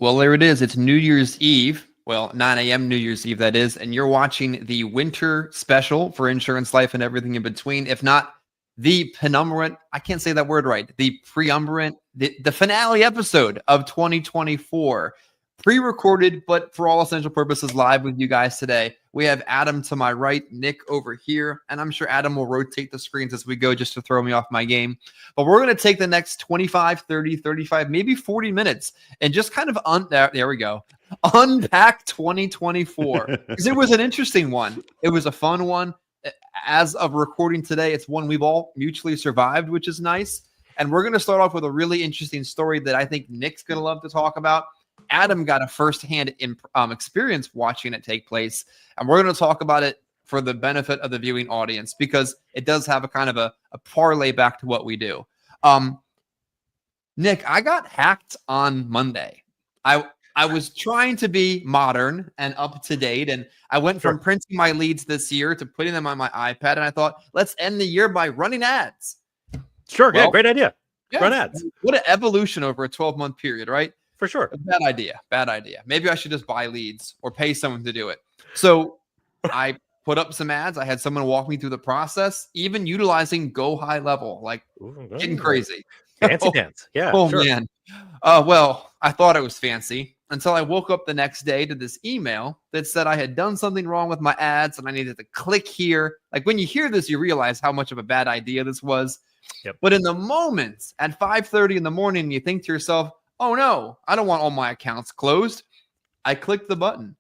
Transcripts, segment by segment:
Well, there it is. It's New Year's Eve. Well, 9 a.m. New Year's Eve, that is. And you're watching the winter special for Insurance Life and everything in between. If not the penumbrant, I can't say that word right, the preumbrant, the finale episode of 2024. Pre-recorded, but for all essential purposes, live with you guys today. We have Adam to my right, Nick over here, and I'm sure Adam will rotate the screens as we go just to throw me off my game. But we're going to take the next 25, 30, 35, maybe 40 minutes and just kind of there we go. Unpack 2024 because it was an interesting one. It was a fun one. As of recording today, it's one we've all mutually survived, which is nice. And we're going to start off with a really interesting story that I think Nick's going to love to talk about. Adam got a firsthand experience watching it take place, and we're going to talk about it for the benefit of the viewing audience because it does have a kind of a parlay back to what we do. Nick, I got hacked on Monday. I was trying to be modern and up to date, and I went from printing my leads this year to putting them on my iPad, and I thought, let's end the year by running ads. Sure, well, yeah, great idea. Yeah, run ads. What an evolution over a 12-month period, right? For sure. Bad idea. Bad idea. Maybe I should just buy leads or pay someone to do it. So I put up some ads. I had someone walk me through the process, even utilizing Go High Level, like getting crazy. Fancy dance. Yeah. Oh, sure. Man. Well, I thought it was fancy until I woke up the next day to this email that said I had done something wrong with my ads and I needed to click here. Like when you hear this, you realize how much of a bad idea this was. Yep. But in the moment at 5:30 in the morning, you think to yourself, oh no, I don't want all my accounts closed. I clicked the button.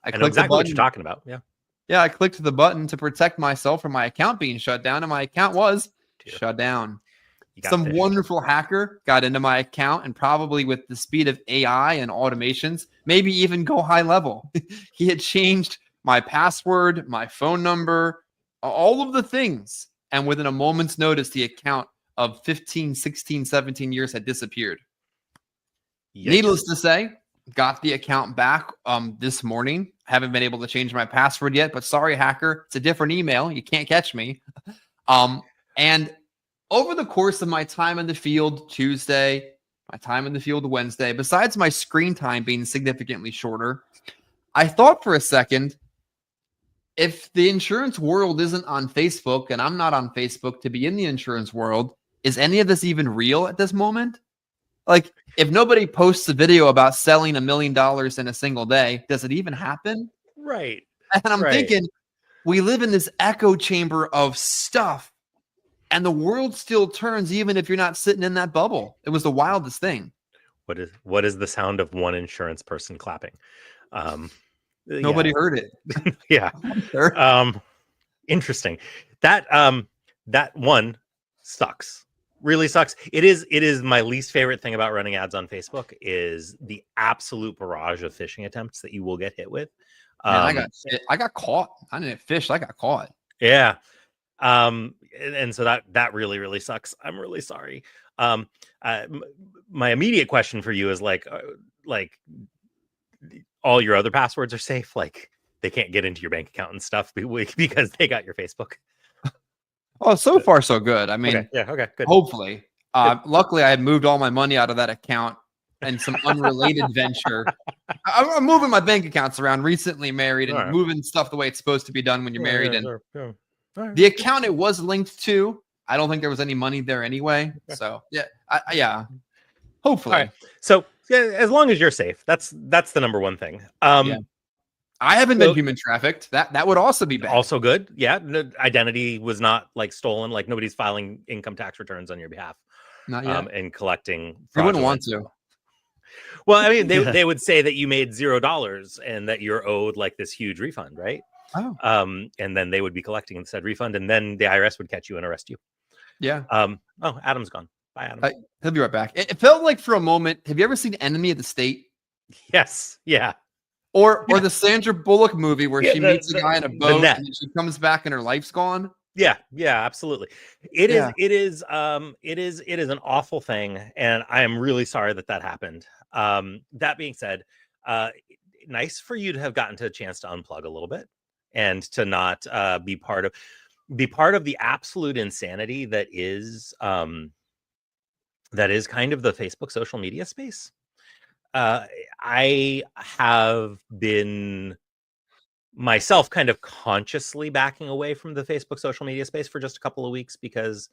I know exactly what you're talking about. Yeah. Yeah, I clicked the button to protect myself from my account being shut down, and my account was shut down. Some wonderful hacker got into my account, and probably with the speed of AI and automations, maybe even Go High Level. He had changed my password, my phone number, all of the things. And within a moment's notice, the account of 15, 16, 17 years had disappeared. Yikes. Needless to say, got the account back this morning. Haven't been able to change my password yet, but sorry, hacker, it's a different email. You can't catch me. And over the course of my time in the field Tuesday, my time in the field Wednesday, besides my screen time being significantly shorter, I thought for a second, if the insurance world isn't on Facebook and I'm not on Facebook to be in the insurance world, is any of this even real at this moment? Like, if nobody posts a video about selling $1 million in a single day, does it even happen? Right. And I'm thinking, we live in this echo chamber of stuff, and the world still turns even if you're not sitting in that bubble. It was the wildest thing. What is the sound of one insurance person clapping? Nobody heard it. Yeah. Interesting. That one sucks. Really sucks. It is my least favorite thing about running ads on Facebook is the absolute barrage of phishing attempts that you will get hit with. Man, I got caught. I didn't fish. I got caught. Yeah. And so that really, really sucks. I'm really sorry. My immediate question for you is like all your other passwords are safe. Like they can't get into your bank account and stuff because they got your Facebook. Oh, so far so good. I mean, okay, good. Hopefully. Luckily, I had moved all my money out of that account and some unrelated venture. I'm moving my bank accounts around. Recently married and moving stuff the way it's supposed to be done when you're married. The account it was linked to, I don't think there was any money there anyway. So yeah, hopefully. All right. So as long as you're safe, that's the number one thing. I haven't been human trafficked. That would also be bad. Also good. Yeah. Identity was not like stolen. Like nobody's filing income tax returns on your behalf. Not yet. And collecting. You wouldn't want to. Well, I mean, they would say that you made $0 and that you're owed like this huge refund, right? Oh. And then they would be collecting said refund, and then the IRS would catch you and arrest you. Yeah. Oh, Adam's gone. Bye, Adam. He'll be right back. It felt like for a moment. Have you ever seen Enemy of the State? Yes. Yeah. Or the Sandra Bullock movie where she meets a guy in a boat and she comes back and her life's gone. Yeah, absolutely. It is an awful thing, and I am really sorry that happened. That being said, nice for you to have gotten to a chance to unplug a little bit and to not be part of the absolute insanity that is kind of the Facebook social media space. I have been myself kind of consciously backing away from the Facebook social media space for just a couple of weeks because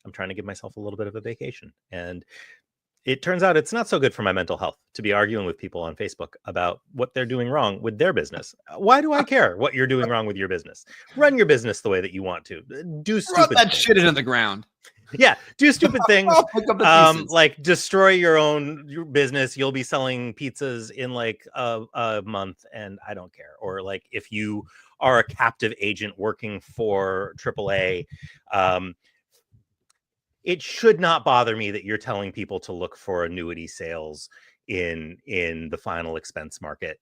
I'm trying to give myself a little bit of a vacation. And it turns out it's not so good for my mental health to be arguing with people on Facebook about what they're doing wrong with their business. Why do I care what you're doing wrong with your business? Run your business the way that you want to. Do stupid that things. shit into the ground. Yeah, do stupid things. Pick up the pieces. Like destroy your business. You'll be selling pizzas in like a month, and I don't care. Or like if you are a captive agent working for AAA, it should not bother me that you're telling people to look for annuity sales in the final expense market.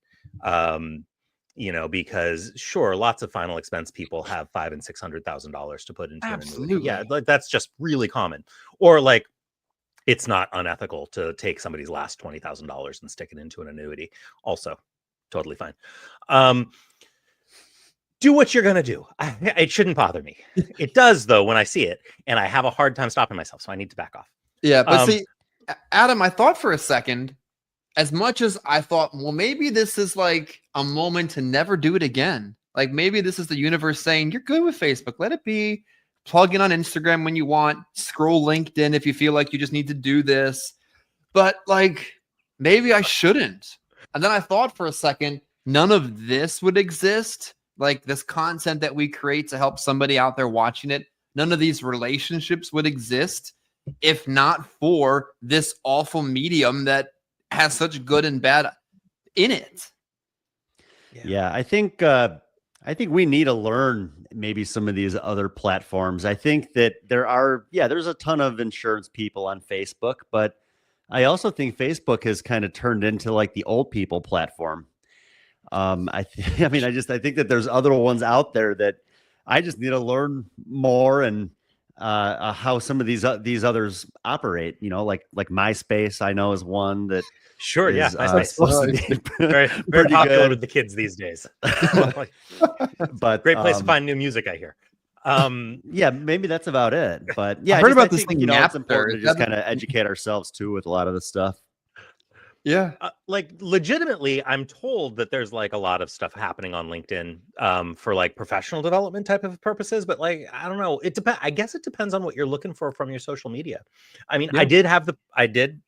Because sure, lots of final expense people have $500,000 and $600,000 to put into an annuity. Yeah, like that's just really common. Or like, it's not unethical to take somebody's last $20,000 and stick it into an annuity. Also, totally fine. Do what you're gonna do. It shouldn't bother me. It does though when I see it, and I have a hard time stopping myself, so I need to back off. Yeah, but see, Adam, I thought for a second, as much as I thought, well, maybe this is like a moment to never do it again. Like maybe this is the universe saying, you're good with Facebook. Let it be. Plug in on Instagram when you want. Scroll LinkedIn if you feel like you just need to do this. But like, maybe I shouldn't. And then I thought for a second, none of this would exist. Like this content that we create to help somebody out there watching it. None of these relationships would exist if not for this awful medium that has such good and bad in it. Yeah, I think we need to learn maybe some of these other platforms. I think that there's a ton of insurance people on Facebook, but I also think Facebook has kind of turned into like the old people platform. I think that there's other ones out there that I just need to learn more and how some of these others operate. Like MySpace, I know is one that. Sure, is, MySpace. very popular good with the kids these days. But great place to find new music, I hear. Yeah, maybe that's about it. But yeah, I heard about this thing. It's important to just kind of educate ourselves too with a lot of this stuff. Yeah. Like legitimately, I'm told that there's like a lot of stuff happening on LinkedIn for like professional development type of purposes. But like, I don't know. It depends. I guess it depends on what you're looking for from your social media. I mean, yeah. I did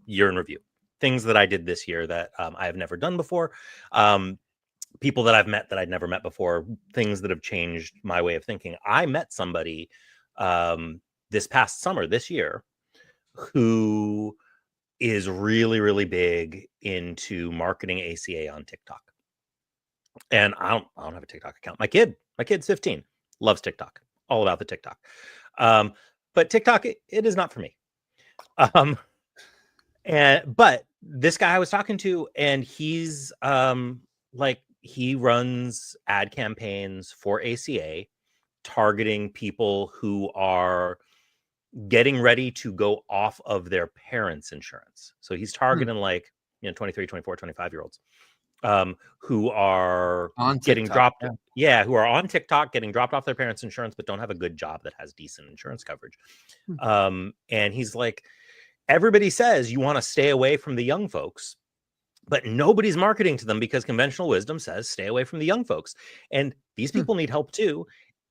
year in review, things that I did this year that I have never done before. People that I've met that I'd never met before, things that have changed my way of thinking. I met somebody this past summer, this year, who is really, really big into marketing ACA on TikTok. And I don't have a TikTok account. My kid's 15, loves TikTok, all about the TikTok. But TikTok, it is not for me. But this guy I was talking to, and he's he runs ad campaigns for ACA, targeting people who are getting ready to go off of their parents' insurance. So he's targeting 23, 24, 25-year-olds who are getting dropped. Yeah, who are on TikTok, getting dropped off their parents' insurance, but don't have a good job that has decent insurance coverage. And he's like, everybody says you want to stay away from the young folks, but nobody's marketing to them because conventional wisdom says stay away from the young folks. And these people need help too.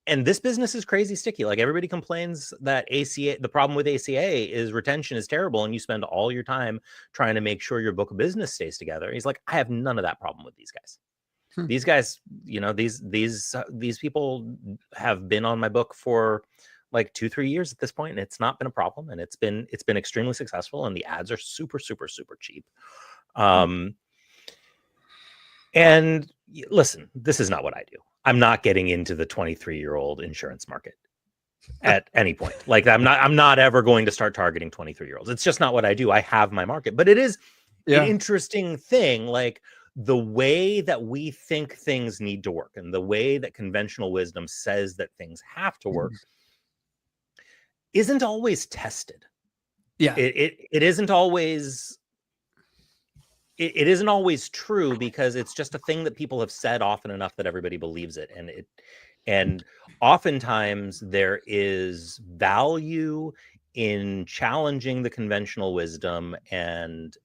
And this business is crazy sticky. Like everybody complains that ACA, the problem with ACA is retention is terrible. And you spend all your time trying to make sure your book of business stays together. He's like, I have none of that problem with these guys. These guys, these people have been on my book for like 2-3 years at this point, and it's not been a problem. And it's been extremely successful. And the ads are super, super, super cheap. And listen, this is not what I do. I'm not getting into the 23-year-old insurance market at any point. Like I'm not ever going to start targeting 23-year-olds. It's just not what I do. I have my market, but it is an interesting thing. Like the way that we think things need to work and the way that conventional wisdom says that things have to work isn't always tested. Yeah. It isn't always. It isn't always true because it's just a thing that people have said often enough that everybody believes it. And oftentimes there is value in challenging the conventional wisdom and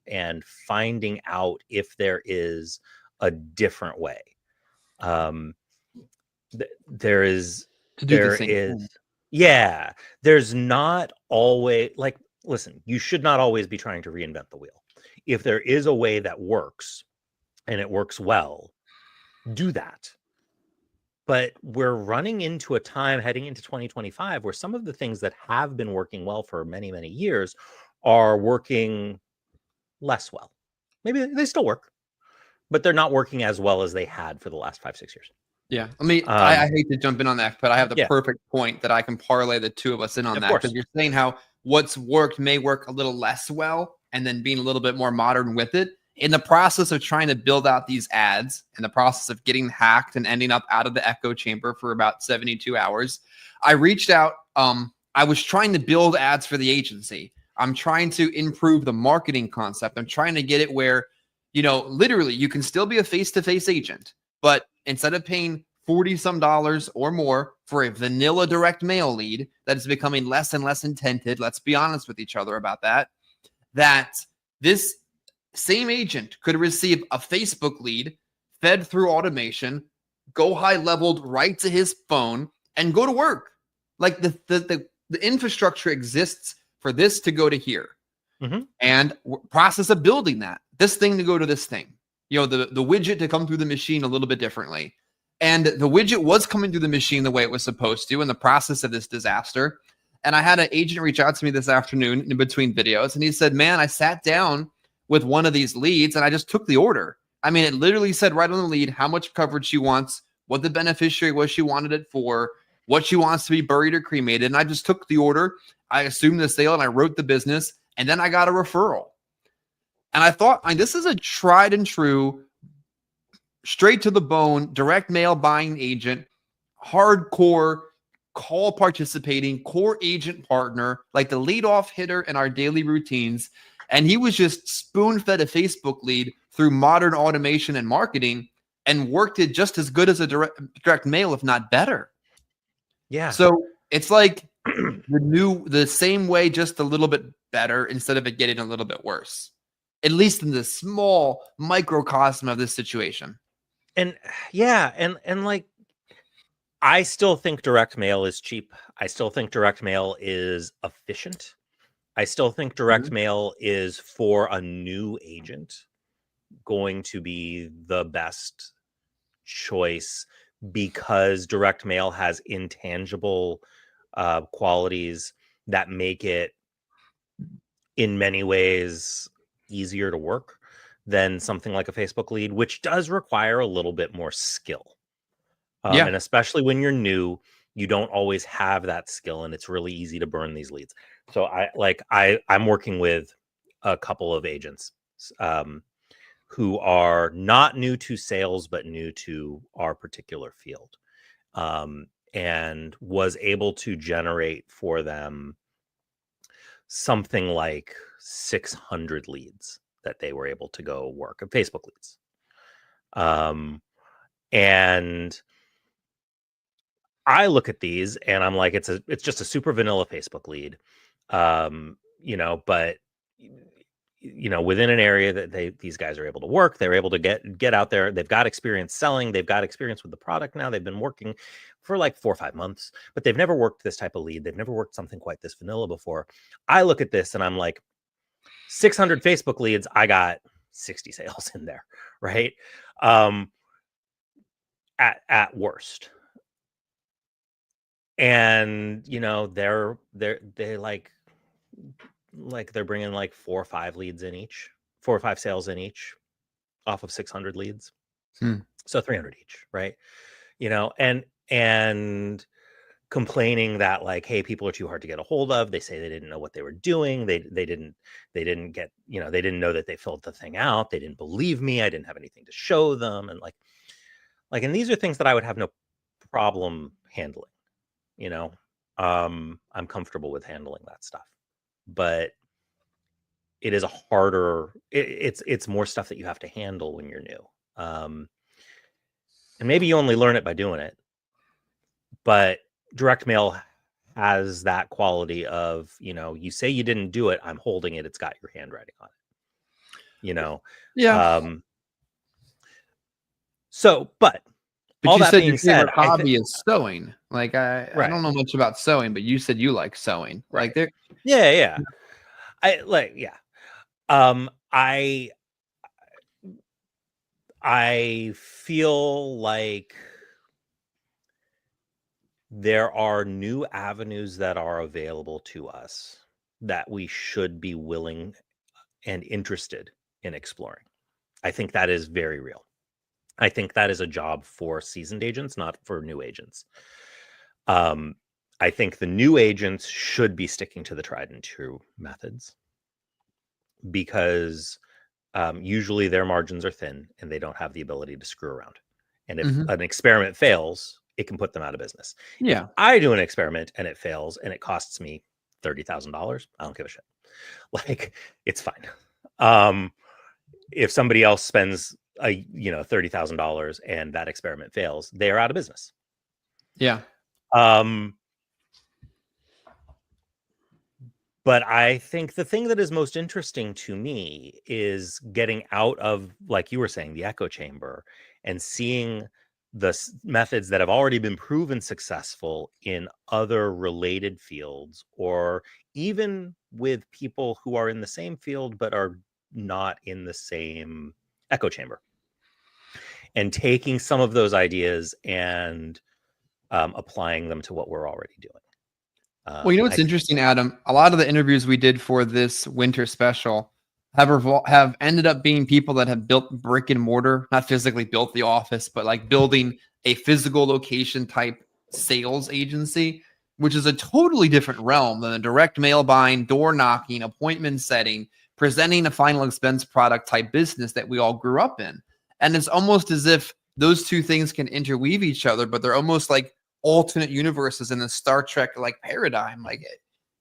finding out if there is a different way. There is to do the same thing. Yeah, there's not always, like, listen, you should not always be trying to reinvent the wheel. If there is a way that works and it works well, do that. But we're running into a time heading into 2025 where some of the things that have been working well for many, many years are working less well. Maybe they still work, but they're not working as well as they had for the last 5-6 years. Yeah. I hate to jump in on that, but I have the perfect point that I can parlay the two of us in on that. Because you're saying how what's worked may work a little less well, and then being a little bit more modern with it. In the process of trying to build out these ads, in the process of getting hacked and ending up out of the echo chamber for about 72 hours, I reached out. I was trying to build ads for the agency. I'm trying to improve the marketing concept. I'm trying to get it where, literally you can still be a face-to-face agent, but instead of paying $40 some or more for a vanilla direct mail lead that is becoming less and less intended, let's be honest with each other about that this same agent could receive a Facebook lead fed through automation, go high leveled right to his phone, and go to work. Like the infrastructure exists for this to go to here. And process of building this thing to go to this thing, the widget to come through the machine a little bit differently. And the widget was coming through the machine the way it was supposed to in the process of this disaster. And I had an agent reach out to me this afternoon in between videos, and he said, man, I sat down with one of these leads and I just took the order. I mean, it literally said right on the lead how much coverage she wants, what the beneficiary was she wanted it for, what she wants to be buried or cremated. And I just took the order. I assumed the sale and I wrote the business, and then I got a referral. And I thought, this is a tried and true, straight to the bone, direct mail buying agent, hardcore call participating core agent partner, like the leadoff hitter in our daily routines. And he was just spoon-fed a Facebook lead through modern automation and marketing and worked it just as good as a direct mail, if not better. Yeah. So it's like the same way, just a little bit better instead of it getting a little bit worse, at least in the small microcosm of this situation. And yeah, and like, I still think direct mail is cheap. I still think direct mail is efficient. I still think direct mail is, for a new agent, going to be the best choice, because direct mail has intangible qualities that make it in many ways easier to work than something like a Facebook lead, which does require a little bit more skill. And especially when you're new, you don't always have that skill, and it's really easy to burn these leads. So I'm working with a couple of agents who are not new to sales, but new to our particular field, and was able to generate for them something like 600 leads that they were able to go work, of Facebook leads. And I look at these and I'm like, it's just a super vanilla Facebook lead, but within an area that these guys are able to work, they're able to get out there. They've got experience selling. They've got experience with the product now. They've been working for like 4 or 5 months, but they've never worked this type of lead. They've never worked something quite this vanilla before. I look at this and I'm like, 600 Facebook leads, I got 60 sales in there, right? At worst. And they're bringing like 4 or 5 leads in each, 4 or 5 sales in each, off of 600 leads. So 300 each, right? And complaining that, like, hey, people are too hard to get a hold of. They say they didn't know what they were doing. They didn't get, they didn't know that they filled the thing out. They didn't believe me. I didn't have anything to show them. And and these are things that I would have no problem handling. I'm comfortable with handling that stuff, but it is a harder, it's more stuff that you have to handle when you're new. And maybe you only learn it by doing it, but direct mail has that quality of, you say you didn't do it, I'm holding it, it's got your handwriting on it, Yeah. But But all you that said your being said, favorite hobby is sewing. Like I don't know much about sewing, but you said you like sewing. Right. Like there. Yeah. I feel like there are new avenues that are available to us that we should be willing and interested in exploring. I think that is very real. I think that is a job for seasoned agents, not for new agents. I think the new agents should be sticking to the tried and true methods because usually their margins are thin and they don't have the ability to screw around. And if an experiment fails, it can put them out of business. Yeah. If I do an experiment and it fails and it costs me $30,000, I don't give a shit. Like, it's fine. If somebody else spends $30,000 and that experiment fails, they are out of business. Yeah. But I think the thing that is most interesting to me is getting out of, like you were saying, the echo chamber and seeing the methods that have already been proven successful in other related fields, or even with people who are in the same field but are not in the same echo chamber, and taking some of those ideas and applying them to what we're already doing. Well, you know what's interesting, Adam? A lot of the interviews we did for this winter special have ended up being people that have built brick and mortar, not physically built the office, but like building a physical location type sales agency, which is a totally different realm than a direct mail buying, door knocking, appointment setting, presenting a final expense product type business that we all grew up in. And it's almost as if those two things can interweave each other, but they're almost like alternate universes in the Star Trek like paradigm. Like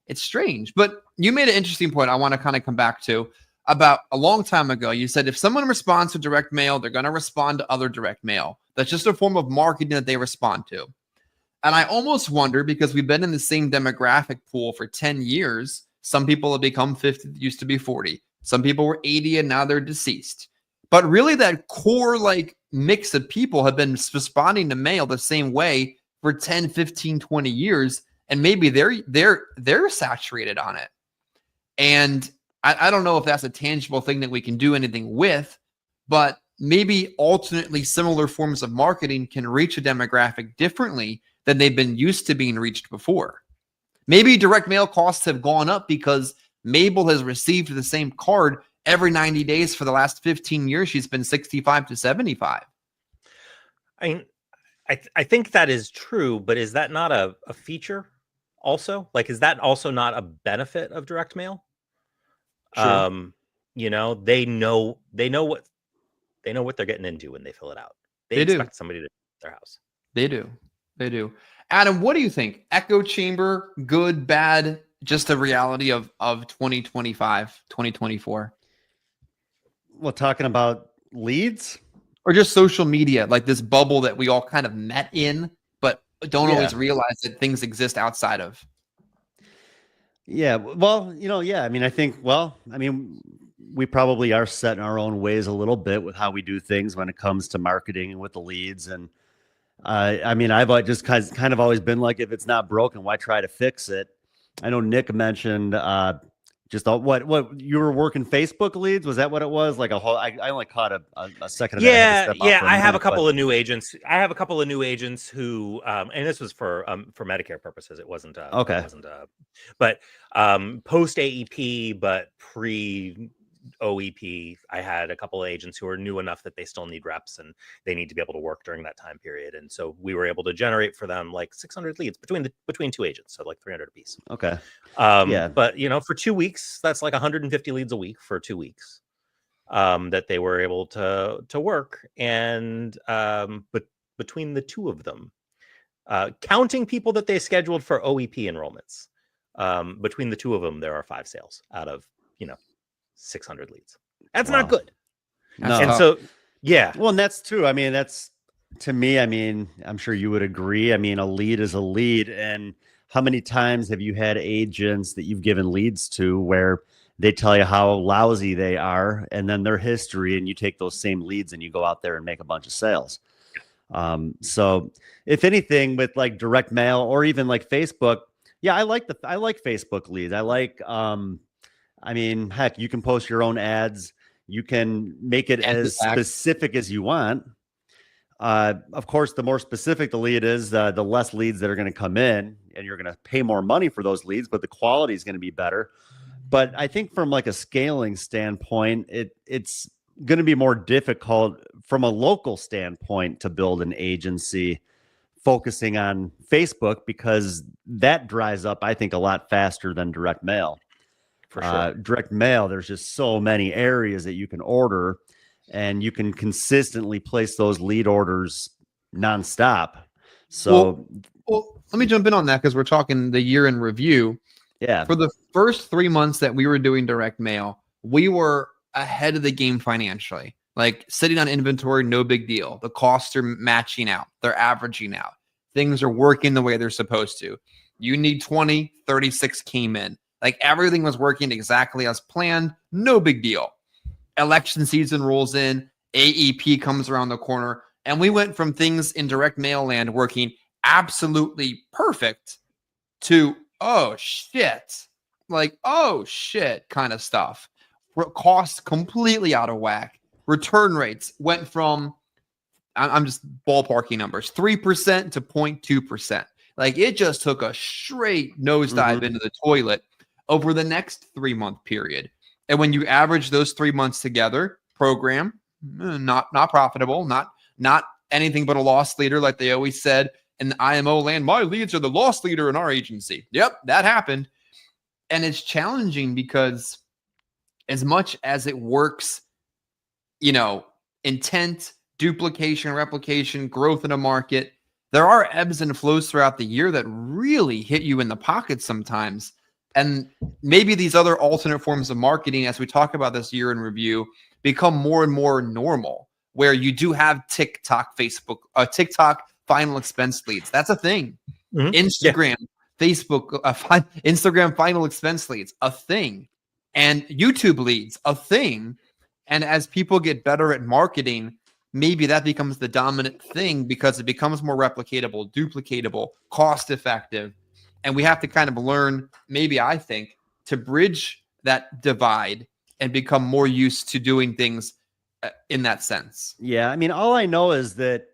it's strange. But you made an interesting point I want to kind of come back to. About a long time ago, you said if someone responds to direct mail, they're going to respond to other direct mail. That's just a form of marketing that they respond to. And I almost wonder, because we've been in the same demographic pool for 10 years, some people have become 50, used to be 40. Some people were 80 and now they're deceased. But really that core like mix of people have been responding to mail the same way for 10, 15, 20 years, and maybe they're saturated on it. And I don't know if that's a tangible thing that we can do anything with, but maybe alternately similar forms of marketing can reach a demographic differently than they've been used to being reached before. Maybe direct mail costs have gone up because Mabel has received the same card every 90 days for the last 15 years. She's been 65 to 75. I think that is true, but is that not a feature also? Like, is that also not a benefit of direct mail? Sure. They know what they're getting into when they fill it out. They expect somebody to their house. They do. Adam, what do you think? Echo chamber, good, bad, just the reality of 2025, 2024? Well, talking about leads? Or just social media, like this bubble that we all kind of met in, but don't always realize that things exist outside of. Yeah. Well, I mean, I think, we probably are set in our own ways a little bit with how we do things when it comes to marketing and with the leads. And I've just kind of always been like, if it's not broken, why try to fix it? I know Nick mentioned what you were working Facebook leads. Was that what it was? Like a whole, I only caught a second of that. I have a couple of new agents. I have a couple of new agents who, and this was for Medicare purposes. It wasn't, okay. It wasn't, but post AEP, but pre OEP, I had a couple of agents who are new enough that they still need reps and they need to be able to work during that time period. And so we were able to generate for them like 600 leads between two agents. So like 300 apiece. Okay. But for 2 weeks, that's like 150 leads a week for 2 weeks that they were able to work. And, but between the two of them, counting people that they scheduled for OEP enrollments, between the two of them, there are 5 sales out of, 600 leads. That's not good. No. And so, yeah. Well, and that's true. I mean, that's to me, I'm sure you would agree. I mean, a lead is a lead, and how many times have you had agents that you've given leads to where they tell you how lousy they are and then their history, and you take those same leads and you go out there and make a bunch of sales. So if anything, with like direct mail or even like Facebook, yeah, I like Facebook leads. I like, I mean, heck, you can post your own ads. You can make it as specific as you want. Of course, the more specific the lead is, the less leads that are going to come in, and you're going to pay more money for those leads, but the quality is going to be better. But I think from like a scaling standpoint, it's going to be more difficult from a local standpoint to build an agency focusing on Facebook, because that dries up, I think, a lot faster than direct mail. For sure. Direct mail, there's just so many areas that you can order, and you can consistently place those lead orders nonstop. So, well, let me jump in on that, because we're talking the year in review. Yeah. For the first 3 months that we were doing direct mail, we were ahead of the game financially. Like sitting on inventory, no big deal. The costs are matching out. They're averaging out. Things are working the way they're supposed to. You need 20, 36 came in. Like everything was working exactly as planned. No big deal. Election season rolls in. AEP comes around the corner. And we went from things in direct mail land working absolutely perfect to, oh shit, like, oh shit kind of stuff. Costs completely out of whack. Return rates went from, I'm just ballparking numbers, 3% to 0.2%. Like it just took a straight nosedive into the toilet over the next 3-month period. And when you average those 3 months together, program, not profitable, not anything but a loss leader, like they always said in the IMO land, my leads are the loss leader in our agency. Yep, that happened. And it's challenging because as much as it works, intent, duplication, replication, growth in a market, there are ebbs and flows throughout the year that really hit you in the pocket sometimes. And maybe these other alternate forms of marketing, as we talk about this year in review, become more and more normal, where you do have TikTok, Facebook, TikTok final expense leads. That's a thing. Instagram, Facebook, Instagram final expense leads, a thing. And YouTube leads, a thing. And as people get better at marketing, maybe that becomes the dominant thing because it becomes more replicatable, duplicatable, cost effective. And we have to kind of learn, maybe I think, to bridge that divide and become more used to doing things in that sense. Yeah. I mean, all I know is that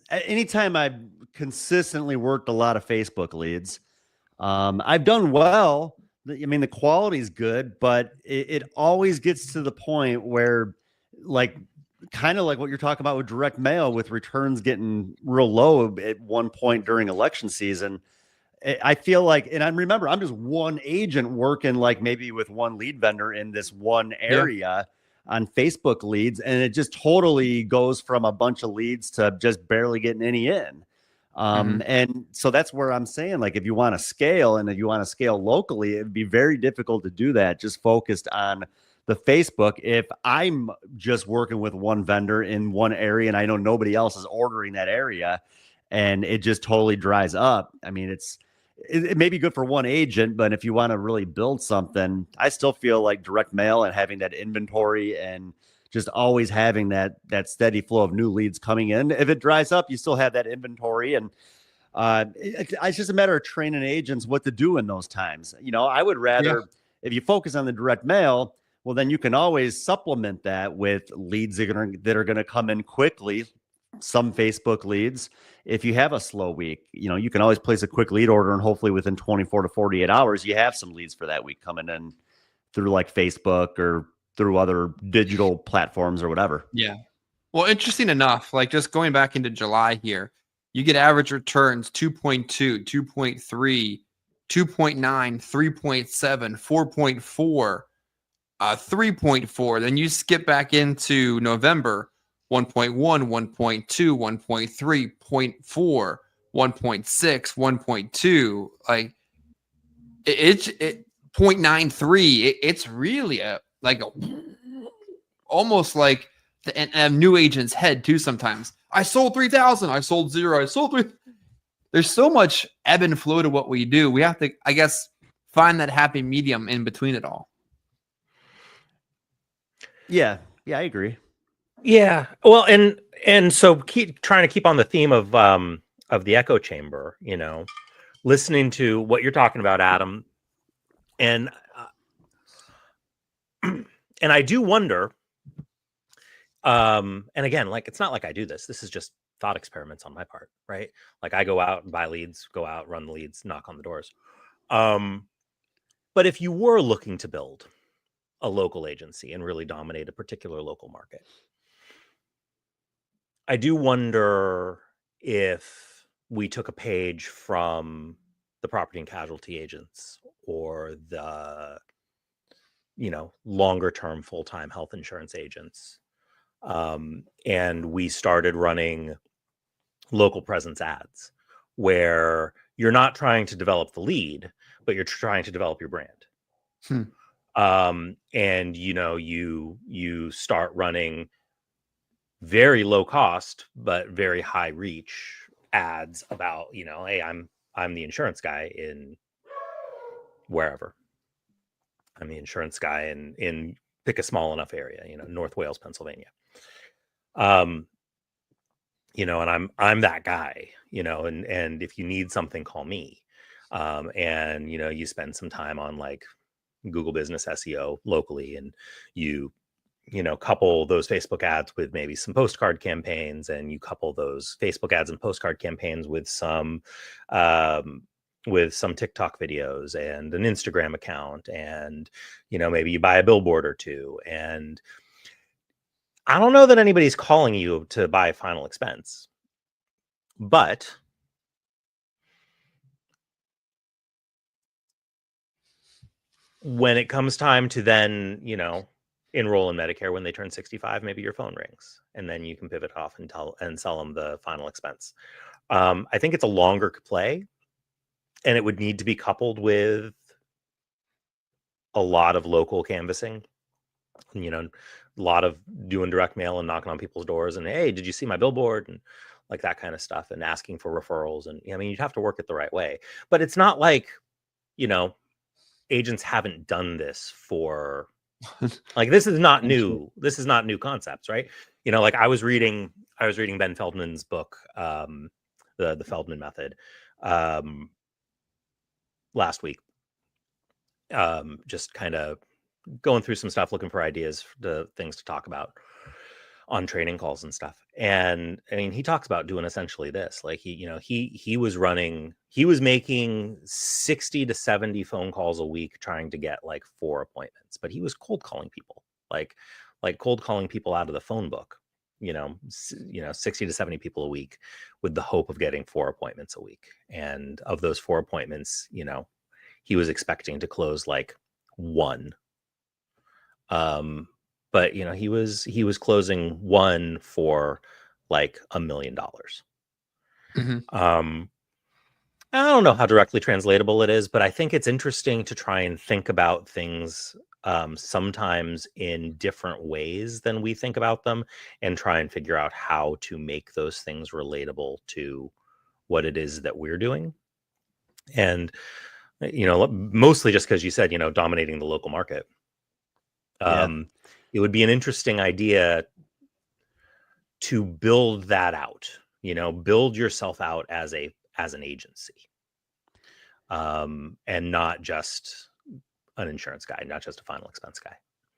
anytime I've consistently worked a lot of Facebook leads, I've done well. I mean, the quality is good, but it always gets to the point where, like, kind of like what you're talking about with direct mail, with returns getting real low at one point during election season. I feel like, and I remember, I'm just one agent working like maybe with one lead vendor in this one area on Facebook leads. And it just totally goes from a bunch of leads to just barely getting any in. And so that's where I'm saying, like, if you want to scale and if you want to scale locally, it'd be very difficult to do that just focused on the Facebook. If I'm just working with one vendor in one area and I know nobody else is ordering that area and it just totally dries up. I mean, it may be good for one agent, but if you want to really build something, I still feel like direct mail and having that inventory and just always having that steady flow of new leads coming in. If it dries up, you still have that inventory. And it's just a matter of training agents what to do in those times. I would rather, if you focus on the direct mail, well, then you can always supplement that with leads that are going to come in quickly. Some Facebook leads. If you have a slow week, you can always place a quick lead order, and hopefully within 24 to 48 hours, you have some leads for that week coming in through like Facebook or through other digital platforms or whatever. Yeah. Well, interesting enough, like just going back into July here, you get average returns 2.2, 2.3, 2.9, 3.7, 4.4, 3.4. Then you skip back into November, 1.1, 1.2, 1.3, 0.4, 1.6, 1.2. Like it's 0.93. It's really almost like a new agent's head too. Sometimes I sold 3,000. I sold 0. I sold 3. there's so much ebb and flow to what we do. We have to, I guess, find that happy medium in between it all. Yeah, I agree. Yeah. Well, and so trying to keep on the theme of the echo chamber, listening to what you're talking about, Adam, and and I do wonder, and again, like, it's not like I do this. This is just thought experiments on my part, right? Like, I go out and buy leads, go out, run the leads, knock on the doors. But if you were looking to build a local agency and really dominate a particular local market, I do wonder if we took a page from the property and casualty agents or the, longer term full-time health insurance agents. And we started running local presence ads where you're not trying to develop the lead, but you're trying to develop your brand. And you start running very low cost but very high reach ads about, hey, I'm the insurance guy in wherever. I'm the insurance guy in pick a small enough area, North Wales, Pennsylvania. And I'm that guy, and if you need something, call me. And you spend some time on like Google Business SEO locally, and you couple those Facebook ads with maybe some postcard campaigns, and you couple those Facebook ads and postcard campaigns with some TikTok videos and an Instagram account, and maybe you buy a billboard or two. And I don't know that anybody's calling you to buy final expense, but when it comes time to then, enroll in Medicare when they turn 65, maybe your phone rings, and then you can pivot off and sell them the final expense. I think it's a longer play, and it would need to be coupled with a lot of local canvassing, a lot of doing direct mail and knocking on people's doors and, hey, did you see my billboard? And like that kind of stuff, and asking for referrals. And you'd have to work it the right way, but it's not like, agents haven't done this for like, this is not new. This is not new concepts, right? Like I was reading Ben Feldman's book, the Feldman Method, last week. Just kind of going through some stuff, looking for ideas, the things to talk about on training calls and stuff. And he talks about doing essentially this. Like he was making 60 to 70 phone calls a week trying to get like 4 appointments, but he was cold calling people, like cold calling people out of the phone book, 60 to 70 people a week with the hope of getting 4 appointments a week. And of those 4 appointments, he was expecting to close like 1. But he was closing 1 for like $1 million. I don't know how directly translatable it is, but I think it's interesting to try and think about things sometimes in different ways than we think about them, and try and figure out how to make those things relatable to what it is that we're doing. And mostly just because you said dominating the local market. It would be an interesting idea to build that out, build yourself out as an agency, and not just an insurance guy, not just a final expense guy.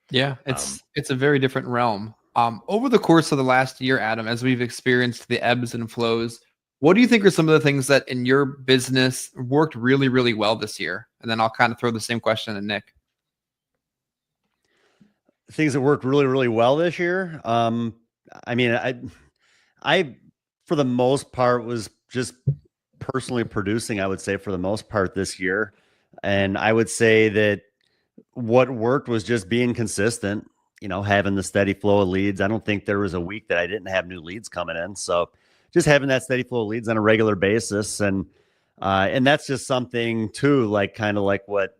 Yeah, it's a very different realm. Over the course of the last year, Adam, as we've experienced the ebbs and flows, what do you think are some of the things that in your business worked really, really well this year? And then I'll kind of throw the same question to Nick. Things that worked really, really well this year. I for the most part was just personally producing, I would say, for the most part this year. And I would say that what worked was just being consistent, having the steady flow of leads. I don't think there was a week that I didn't have new leads coming in. So just having that steady flow of leads on a regular basis. And that's just something too, like kind of like what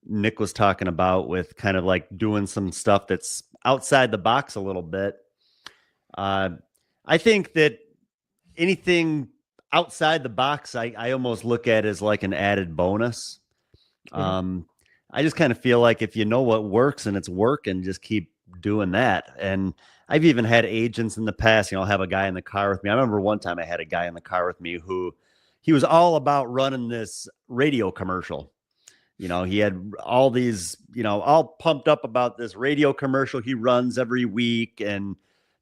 Nick was talking about with kind of like doing some stuff that's outside the box a little bit. I think that anything outside the box, I almost look at it as like an added bonus. I just kind of feel like if you know what works and it's working, just keep doing that. And I've even had agents in the past, I'll have a guy in the car with me. I remember one time I had a guy in the car with me who he was all about running this radio commercial. He had all these, all pumped up about this radio commercial he runs every week, and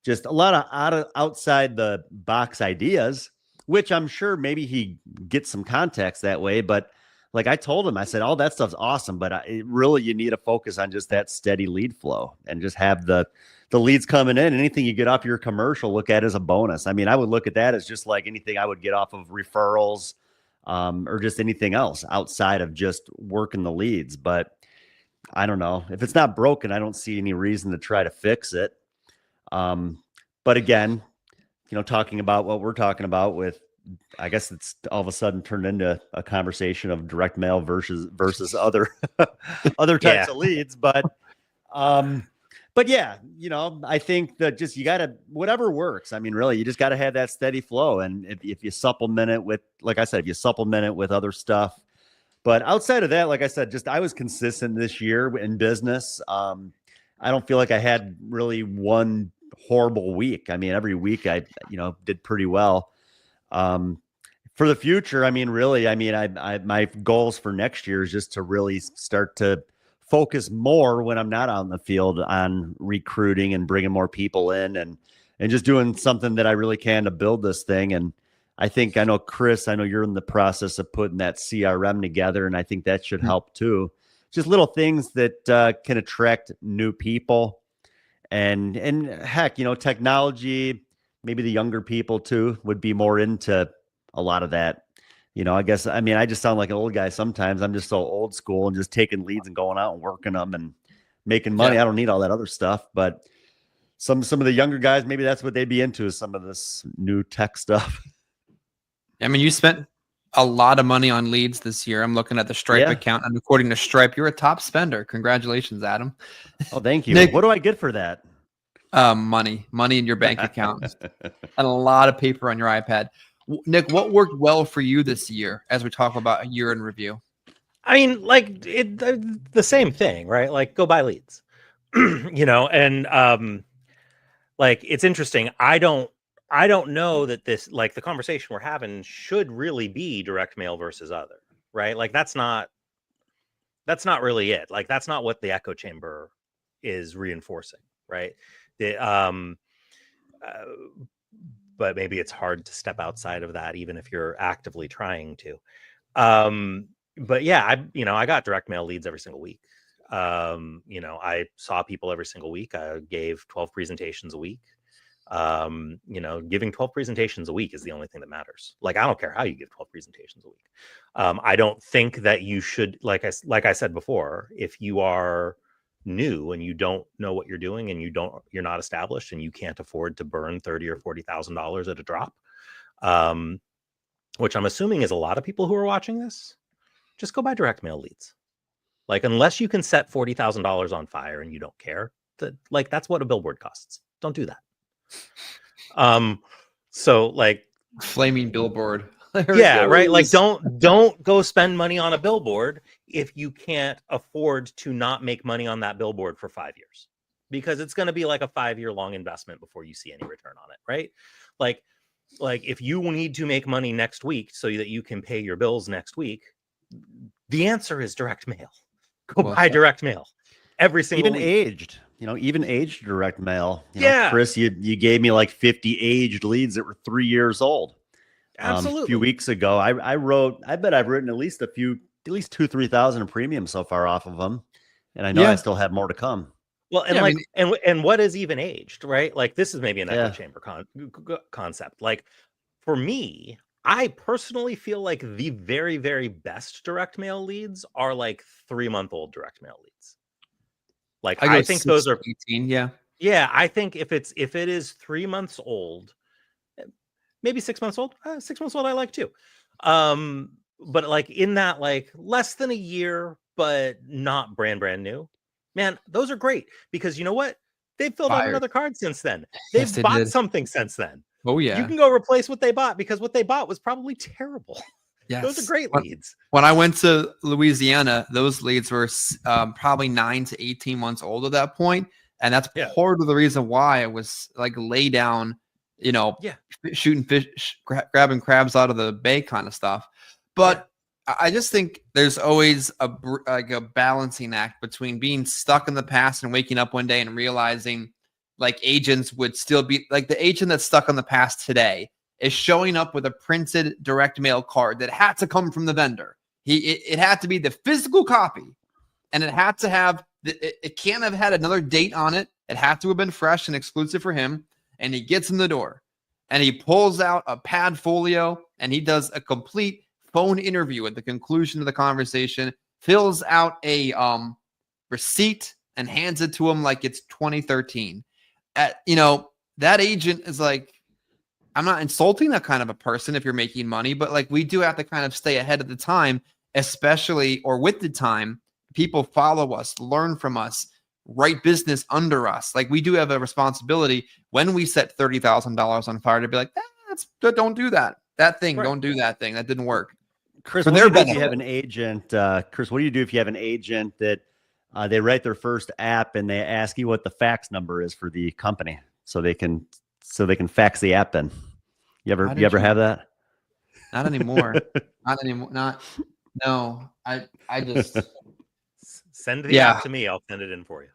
just a lot of outside the box ideas, which I'm sure maybe he gets some context that way. But like I told him, I said, all that stuff's awesome, but really you need to focus on just that steady lead flow and just have the leads coming in. Anything you get off your commercial, look at as a bonus. I mean, I would look at that as just like anything I would get off of referrals, or just anything else outside of just working the leads. But I don't know, if it's not broken, I don't see any reason to try to fix it. But again, talking about what we're talking about with, I guess it's all of a sudden turned into a conversation of direct mail versus other types of leads. But yeah, I think that just, you got to, whatever works. I mean, really, you just got to have that steady flow. And if you supplement it with, like I said, if you supplement it with other stuff, but outside of that, like I said, just, I was consistent this year in business. I don't feel like I had really one horrible week. I mean, every week I, did pretty well. For the future, I mean, really, I mean, my goals for next year is just to really start to focus more when I'm not out in the field on recruiting and bringing more people in, and just doing something that I really can to build this thing. And I know, Chris, I know you're in the process of putting that CRM together, and I think that should help too. Just little things that can attract new people, and heck, technology, maybe the younger people too would be more into a lot of that. I guess, I mean, I just sound like an old guy sometimes. I'm just so old school and just taking leads and going out and working them and making money. Yeah. I don't need all that other stuff, but some of the younger guys, maybe that's what they'd be into, is some of this new tech stuff. I mean, you spent a lot of money on leads this year. I'm looking at the Stripe account, and according to Stripe, you're a top spender. Congratulations, Adam. Oh, thank you. Nick, what do I get for that? Money in your bank account, and a lot of paper on your iPad. Nick, what worked well for you this year as we talk about a year in review? I mean, like the same thing, right? Like, go buy leads, and like, it's interesting. I don't know that this, like, the conversation we're having should really be direct mail versus other, right? Like, that's not really it. Like, that's not what the echo chamber is reinforcing, right? But maybe it's hard to step outside of that, even if you're actively trying to. But yeah, I got direct mail leads every single week. I saw people every single week. I gave 12 presentations a week. Giving 12 presentations a week is the only thing that matters. Like, I don't care how you give 12 presentations a week. I don't think that you should, like I said before, if you are new and you don't know what you're doing, and you're not established, and you can't afford to burn $30,000 or $40,000 at a drop, which I'm assuming is a lot of people who are watching this, just go buy direct mail leads. Like, unless you can set $40,000 on fire and you don't care, that's what a billboard costs. Don't do that. So, like, flaming billboard. Yeah, right. Like, don't go spend money on a billboard if you can't afford to not make money on that billboard for 5 years, because it's going to be like a 5-year long investment before you see any return on it, right? Like if you need to make money next week so that you can pay your bills next week, the answer is direct mail. Go buy direct mail every single week. Even aged direct mail. Yeah, Chris, you gave me like 50 aged leads that were 3 years old. Absolutely. A few weeks ago, I bet I've written at least 2,000-3,000 in premium so far off of them, and I know I still have more to come. Well, and and what is even aged, right? Like, this is maybe an echo chamber concept. Like, for me, I personally feel like the very, very best direct mail leads are like 3-month-old direct mail leads. Like, I think those are 18. Yeah, I think if it is 3 months old, maybe 6 months old. 6 months old, I like too. But like, in that, like, less than a year, but not brand new, man, those are great, because you know what? They've filled out another card since then. They've Yes, bought something since then. Oh yeah. You can go replace what they bought because what they bought was probably terrible. Yes. Those are great leads. When I went to Louisiana, those leads were probably 9 to 18 months old at that point. And that's part of the reason why it was like lay down, shooting fish, grabbing crabs out of the bay kind of stuff. But I just think there's always a balancing act between being stuck in the past and waking up one day and realizing like agents would still be like the agent that's stuck in the past today is showing up with a printed direct mail card that had to come from the vendor. It had to be the physical copy, and it had to have it can't have had another date on it. It had to have been fresh and exclusive for him. And he gets in the door, and he pulls out a pad folio, and he does a complete phone interview at the conclusion of the conversation. Fills out a receipt and hands it to him like it's 2013. That agent is like, I'm not insulting that kind of a person if you're making money, but like we do have to kind of stay ahead of the time, especially or with the time. People follow us, learn from us, write business under us. Like we do have a responsibility when we set $30,000 on fire to be like, don't do that. That thing, don't do that thing. That didn't work. Chris, what do you do if you have an agent? Chris, what do you do if you have an agent that they write their first app and they ask you what the fax number is for the company so they can fax the app in? You ever have that? Not anymore. Not anymore. No. I just send the app to me. I'll send it in for you.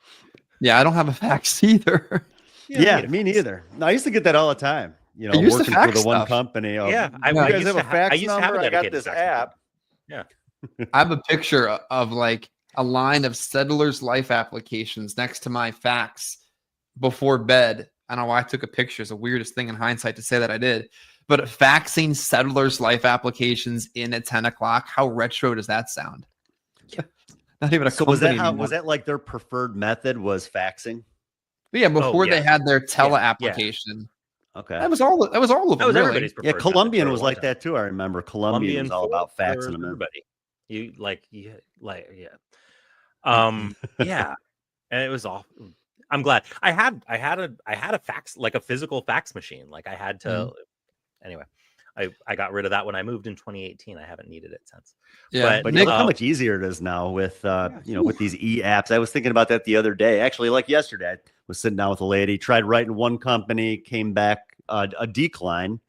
Yeah, I don't have a fax either. Yeah, me neither. No, I used to get that all the time. Working for the one company. I guys have a fax number. I got this app. Yeah. I have a picture of like a line of Settlers Life applications next to my fax before bed. I don't know why I took a picture. It's the weirdest thing in hindsight to say that I did. But faxing Settlers Life applications in at 10 o'clock, how retro does that sound? Not even a so was that like their preferred method was faxing? Yeah, before they had their tele application. Okay. That was all of them. That was everybody's preferred method. Colombian was like that too. I remember Colombian was all about faxing them. Everybody. Yeah. And it was awful. I'm glad I had a fax, like a physical fax machine. Like I had to anyway. I got rid of that when I moved in 2018. I haven't needed it since. Yeah, but look how much easier it is now with with these e-apps. I was thinking about that the other day. Actually, like yesterday, I was sitting down with a lady, tried writing one company, came back a decline,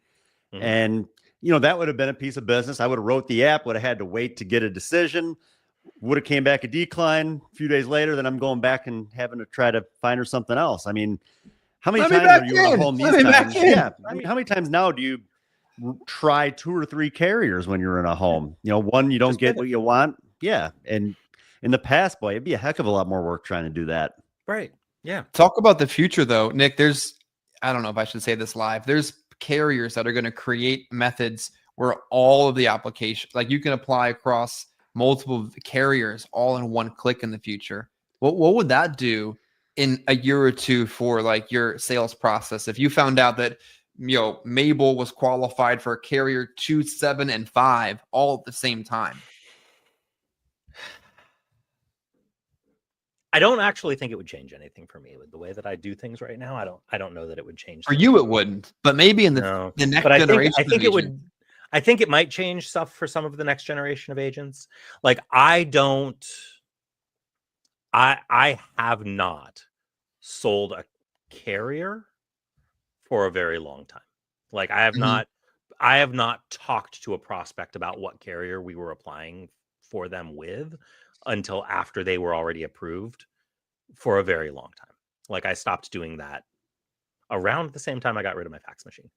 and that would have been a piece of business. I would have wrote the app, would have had to wait to get a decision, would have came back a decline a few days later. Then I'm going back and having to try to find her something else. I mean, how many times are you in a home these times? Yeah, I mean, how many times now do you try 2 or 3 carriers when you're in a home? One, you don't get what you want. Yeah. And in the past, boy, it'd be a heck of a lot more work trying to do that. Right. Yeah. Talk about the future though, Nick. I don't know if I should say this live. There's carriers that are going to create methods where all of the application, like you can apply across multiple carriers all in one click in the future. What would that do in a year or two for like your sales process? If you found out that Mabel was qualified for carrier 2, 7, and 5 all at the same time. I don't actually think it would change anything for me with the way that I do things right now. I don't know that it would change. For you, it wouldn't, but maybe in the next generation. I think it would. I think it might change stuff for some of the next generation of agents. Like I have not sold a carrier for a very long time. Like I have not talked to a prospect about what carrier we were applying for them with until after they were already approved for a very long time. Like I stopped doing that around the same time I got rid of my fax machine.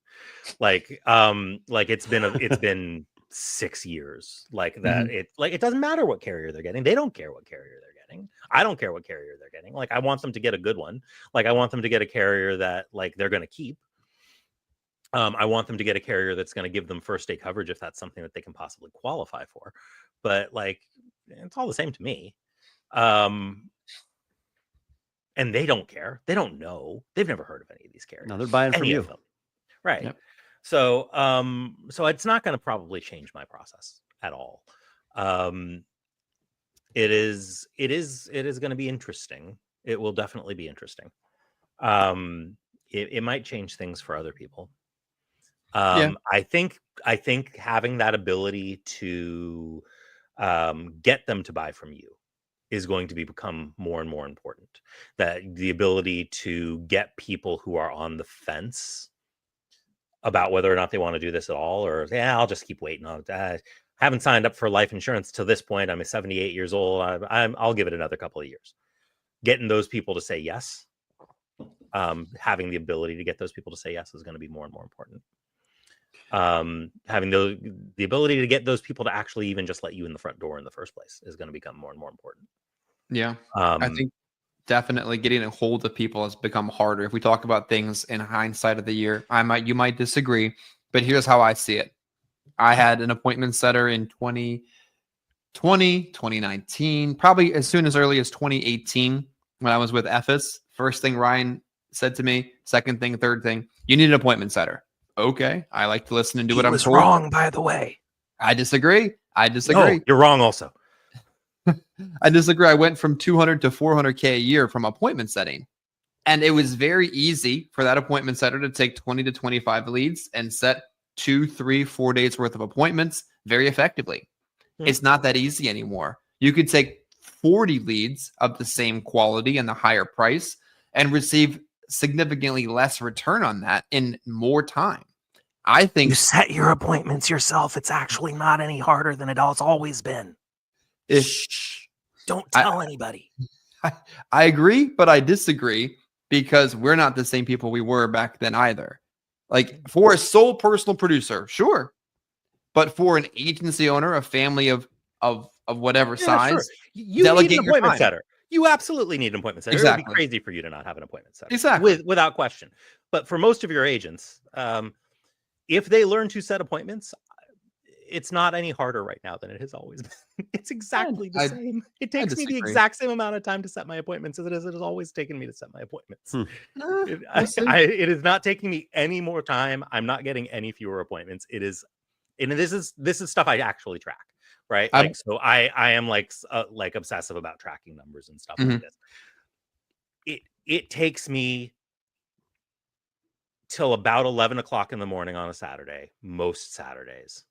Like it's been 6 years like that. It doesn't matter what carrier they're getting. They don't care what carrier they're getting. I don't care what carrier they're getting. Like I want them to get a good one. Like I want them to get a carrier that like they're going to keep. I want them to get a carrier that's going to give them first day coverage if that's something that they can possibly qualify for. But like, it's all the same to me. And they don't care. They don't know. They've never heard of any of these carriers. No, they're buying from you. Right. Yep. So it's not going to probably change my process at all. It is going to be interesting. It will definitely be interesting. It might change things for other people. Yeah. I think having that ability to get them to buy from you is going to become more and more important. That the ability to get people who are on the fence about whether or not they want to do this at all, or I'll just keep waiting. I haven't signed up for life insurance to this point. I'm 78 years old. I'll give it another couple of years. Getting those people to say yes, having the ability to get those people to say yes is going to be more and more important. Having the ability to get those people to actually even just let you in the front door in the first place is going to become more and more important. Yeah. I think definitely getting a hold of people has become harder. If we talk about things in hindsight of the year, you might disagree, but here's how I see it. I had an appointment setter in 2020, 2019, probably as soon as early as 2018 when I was with EFIS. First thing Ryan said to me, second thing, third thing, you need an appointment setter. Okay. I like to listen and do what I'm told. He was wrong, by the way. I disagree. No, you're wrong also. I disagree. I went from 200 to 400K a year from appointment setting. And it was very easy for that appointment setter to take 20 to 25 leads and set 2, 3, 4 days worth of appointments very effectively. It's not that easy anymore. You could take 40 leads of the same quality and the higher price and receive significantly less return on that in more time. I think you set your appointments yourself. It's actually not any harder than it has always been. Don't tell anybody. I agree, but I disagree because we're not the same people we were back then either. Like for a sole personal producer, sure. But for an agency owner, a family of whatever size, sure. You need an appointment setter. You absolutely need an appointment setter. Exactly. It would be crazy for you to not have an appointment setter. Exactly. Without question. But for most of your agents, if they learn to set appointments, it's not any harder right now than it has always been. It's exactly the same. It takes me the exact same amount of time to set my appointments as it has always taken me to set my appointments. It is not taking me any more time. I'm not getting any fewer appointments. It is, and this is stuff I actually track, right? Like, so I am like obsessive about tracking numbers and stuff like this. It takes me till about 11 o'clock in the morning on a Saturday, most Saturdays.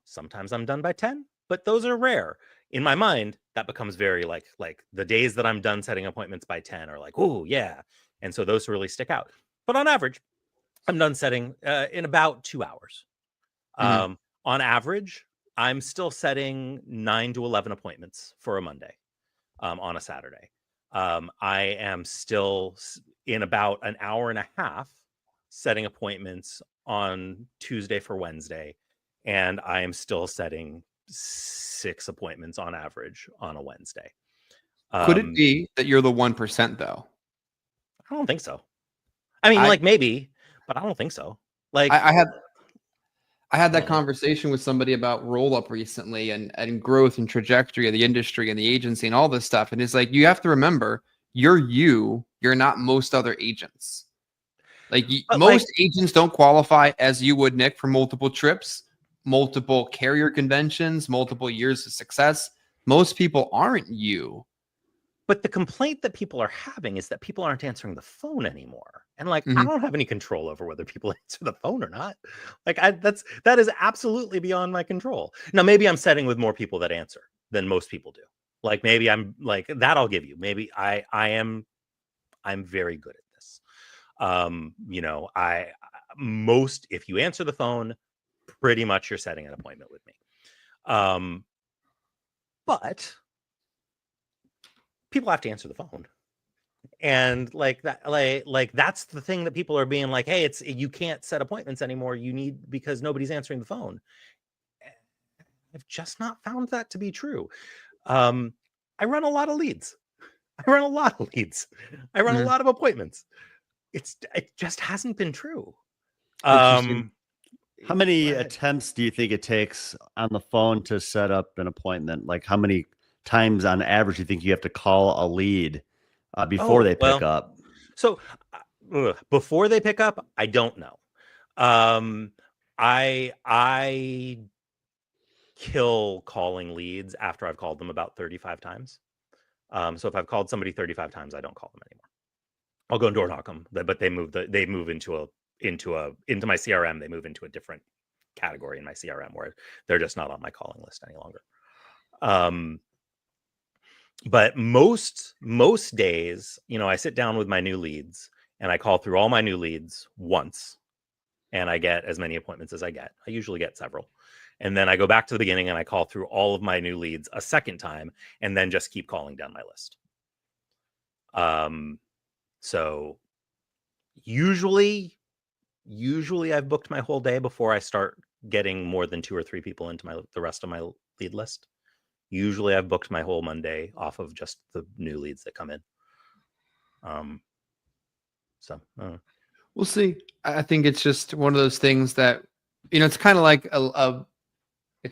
Sometimes I'm done by 10, but those are rare. In my mind, that becomes very like the days that I'm done setting appointments by 10 are like, oh yeah. And so those really stick out. But on average, I'm done setting in about 2 hours. On average, I'm still setting 9 to 11 appointments for a Monday on a Saturday. I am still in about an hour and a half setting appointments on Tuesday for Wednesday. And I am still setting 6 appointments on average on a Wednesday. Could it be that you're the 1% though? I don't think so. I mean, like maybe, but I don't think so. Like I had that conversation with somebody about roll up recently and growth and trajectory of the industry and the agency and all this stuff. And it's like, you have to remember you're not most other agents. Like most agents don't qualify as you would, Nick, for multiple trips, multiple carrier conventions, multiple years of success. Most people aren't you. But the complaint that people are having is that people aren't answering the phone anymore. And like, I don't have any control over whether people answer the phone or not. Like that is absolutely beyond my control. Now, maybe I'm setting with more people that answer than most people do. Like maybe I'm like that. I'll give you, maybe I'm very good at this. If you answer the phone, pretty much you're setting an appointment with me. But people have to answer the phone. And like that, like that's the thing that people are being like, hey, you can't set appointments anymore. Because nobody's answering the phone. I've just not found that to be true. I run a lot of leads. I run a lot of appointments. It just hasn't been true. How many attempts do you think it takes on the phone to set up an appointment? Like how many times on average do you think you have to call a lead before they pick up? So before they pick up, I don't know. I kill calling leads after I've called them about 35 times. So if I've called somebody 35 times, I don't call them I'll go and door knock them, but they move into my CRM. They move into a different category in my CRM where they're just not on my calling list any longer. But most days, I sit down with my new leads and I call through all my new leads once, and I get as many appointments as I get. I usually get several. And then I go back to the beginning and I call through all of my new leads a second time, and then just keep calling down my list. So usually I've booked my whole day before I start getting more than 2 or 3 people into the rest of my lead list. Usually I've booked my whole Monday off of just the new leads that come in. We'll see. I think it's just one of those things that, it's kind of like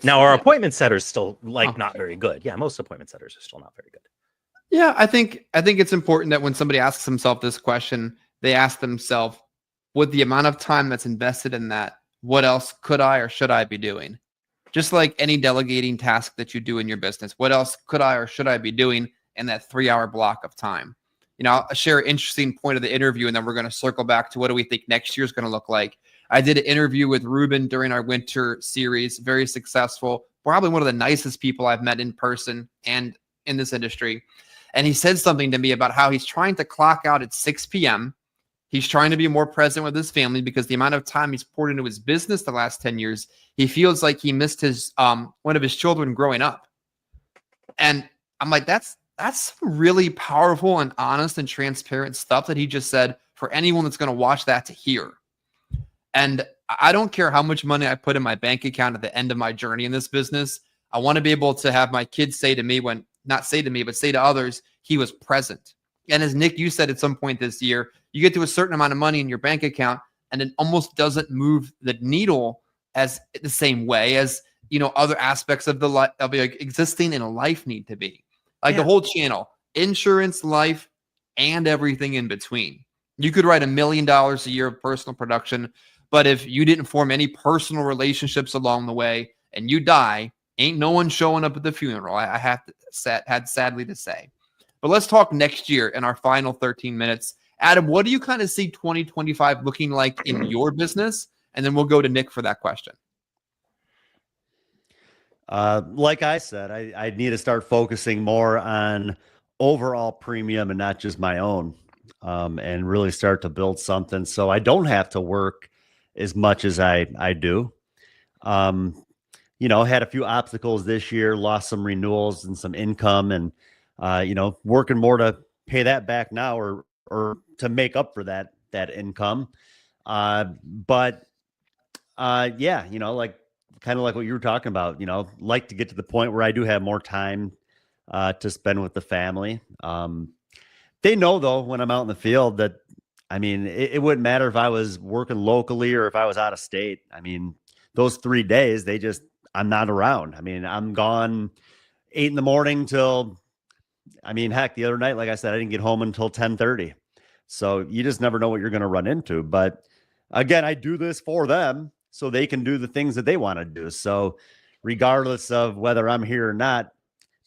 now our appointment setters still not very good. Yeah, most appointment setters are still not very good. Yeah, I think it's important that when somebody asks themselves this question, they ask themselves, with the amount of time that's invested in that, what else could I or should I be doing? Just like any delegating task that you do in your business, what else could I or should I be doing in that 3-hour block of time? I'll share an interesting point of the interview, and then we're going to circle back to what do we think next year is going to look like. I did an interview with Ruben during our winter series, very successful, probably one of the nicest people I've met in person and in this industry. And he said something to me about how he's trying to clock out at 6 p.m. He's trying to be more present with his family because the amount of time he's poured into his business the last 10 years, he feels like he missed his one of his children growing up. And I'm like, that's really powerful and honest and transparent stuff that he just said for anyone that's going to watch that to hear. And I don't care how much money I put in my bank account at the end of my journey in this business. I want to be able to have my kids say to me, not say to me, but say to others, he was present. And as Nick, you said at some point this year, you get to a certain amount of money in your bank account and it almost doesn't move the needle as the same way as, other aspects of existing in a life need to be. The whole channel, insurance, life, and everything in between. You could write $1 million a year of personal production, but if you didn't form any personal relationships along the way and you die, ain't no one showing up at the funeral. I had sadly to say. But let's talk next year in our final 13 minutes. Adam, what do you kind of see 2025 looking like in your business? And then we'll go to Nick for that question. Like I said, I need to start focusing more on overall premium and not just my own, and really start to build something so I don't have to work as much as I do. Had a few obstacles this year, lost some renewals and some income, and working more to pay that back now or to make up for that income. Kind of like what you were talking about, like to get to the point where I do have more time to spend with the family. They know, though, when I'm out in the field that, it wouldn't matter if I was working locally or if I was out of state. Those 3 days, I'm not around. I'm gone 8 a.m. till, heck, the other night, like I said, I didn't get home until 10:30. So you just never know what you're going to run into. But again, I do this for them so they can do the things that they want to do. So regardless of whether I'm here or not,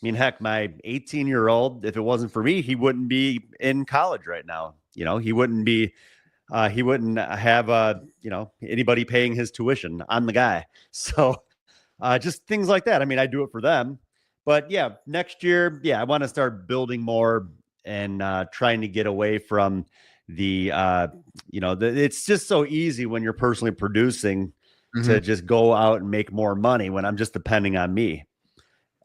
heck, my 18-year-old, if it wasn't for me, he wouldn't be in college right now. He wouldn't have, anybody paying his tuition. I'm the guy. So just things like that. I do it for them. But yeah, next year, I want to start building more and trying to get away from it's just so easy when you're personally producing to just go out and make more money when I'm just depending on me.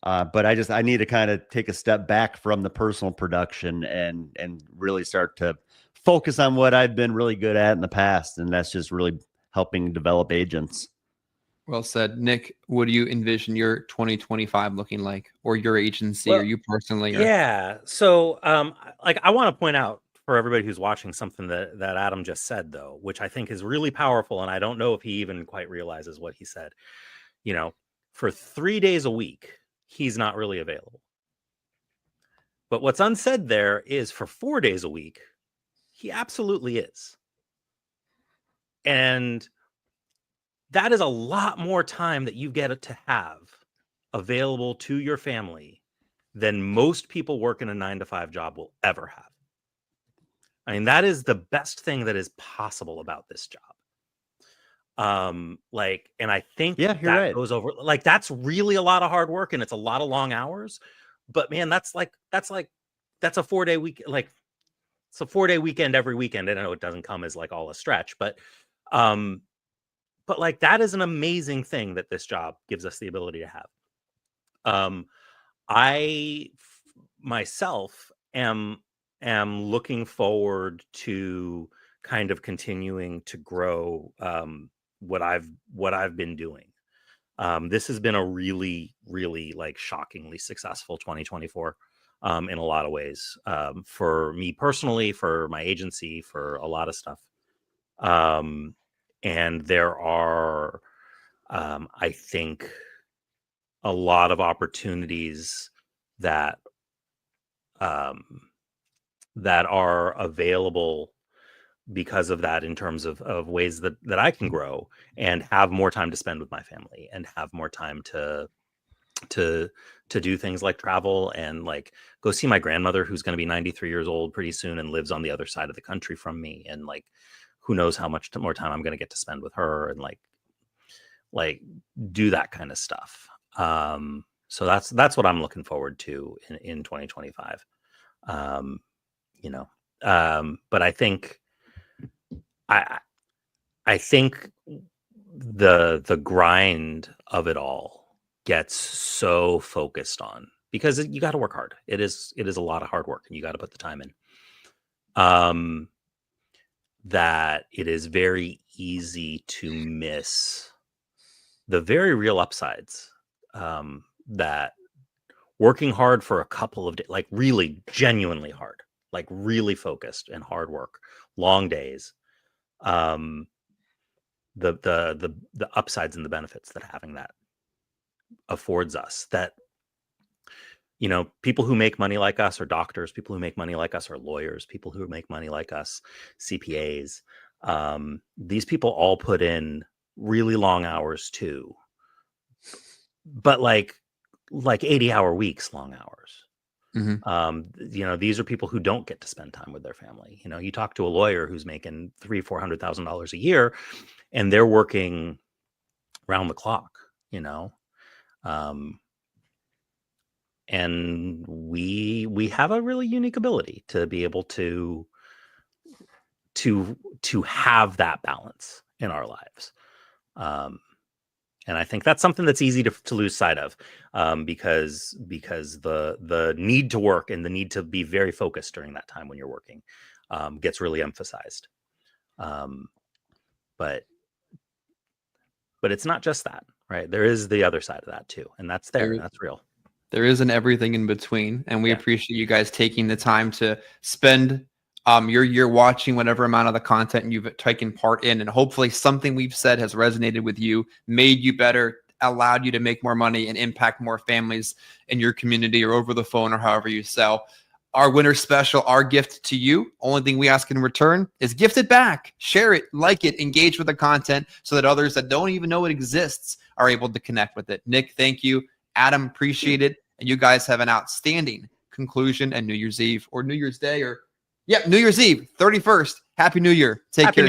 But I need to kind of take a step back from the personal production and really start to focus on what I've been really good at in the past. And that's just really helping develop agents. Well said. Nick, what do you envision your 2025 looking like, or your agency, or you personally? Yeah. So I want to point out for everybody who's watching something that Adam just said, though, which I think is really powerful. And I don't know if he even quite realizes what he said. For 3 days a week, he's not really available. But what's unsaid there is for 4 days a week, he absolutely is. And that is a lot more time that you get to have available to your family than most people working a 9-to-5 job will ever have. I mean, that is the best thing that is possible about this job. Like, and I think Yeah, you're right. goes over, like, that's really a lot of hard work and it's a lot of long hours, but man, that's a 4-day week. Like, it's a 4-day weekend every weekend. I know it doesn't come as like all a stretch, but like, that is an amazing thing that this job gives us the ability to have. I myself am looking forward to kind of continuing to grow what I've been doing. This has been a really, really like shockingly successful 2024 in a lot of ways, for me personally, for my agency, for a lot of stuff. And there are, I think, a lot of opportunities that that are available because of that, in terms of ways that I can grow and have more time to spend with my family and have more time to do things like travel and like go see my grandmother, who's going to be 93 years old pretty soon and lives on the other side of the country from me. And like, who knows how much more time I'm going to get to spend with her, and like do that kind of stuff. So that's what I'm looking forward to in 2025. But I think the grind of it all gets so focused on, because you got to work hard. It is a lot of hard work, and you got to put the time in. That it is very easy to miss the very real upsides, that working hard for a couple of days, like really genuinely hard, like really focused and hard work, long days, the upsides and the benefits that having that affords us. That, you know, people who make money like us are doctors, people who make money like us are lawyers, people who make money like us, CPAs. These people all put in really long hours too, but like 80-hour weeks, long hours. You know, these are people who don't get to spend time with their family. You know, you talk to a lawyer who's making $300,000-$400,000 a year, and they're working round the clock, you know. And we have a really unique ability to be able to have that balance in our lives. And I think that's something that's easy to lose sight of, because the need to work and the need to be very focused during that time when you're working gets really emphasized. But it's not just that, right? There is the other side of that too, and that's there. And that's real. There isn't everything in between, and we appreciate you guys taking the time to spend your year watching whatever amount of the content you've taken part in, and hopefully something we've said has resonated with you, made you better, allowed you to make more money and impact more families in your community or over the phone or however you sell. Our winter special, our gift to you, only thing we ask in return is gift it back, share it, like it, engage with the content so that others that don't even know it exists are able to connect with it. Nick, thank you. Adam, appreciate it. And you guys have an outstanding conclusion and New Year's Eve or New Year's Day, or New Year's Eve, 31st. Happy New Year. Take care.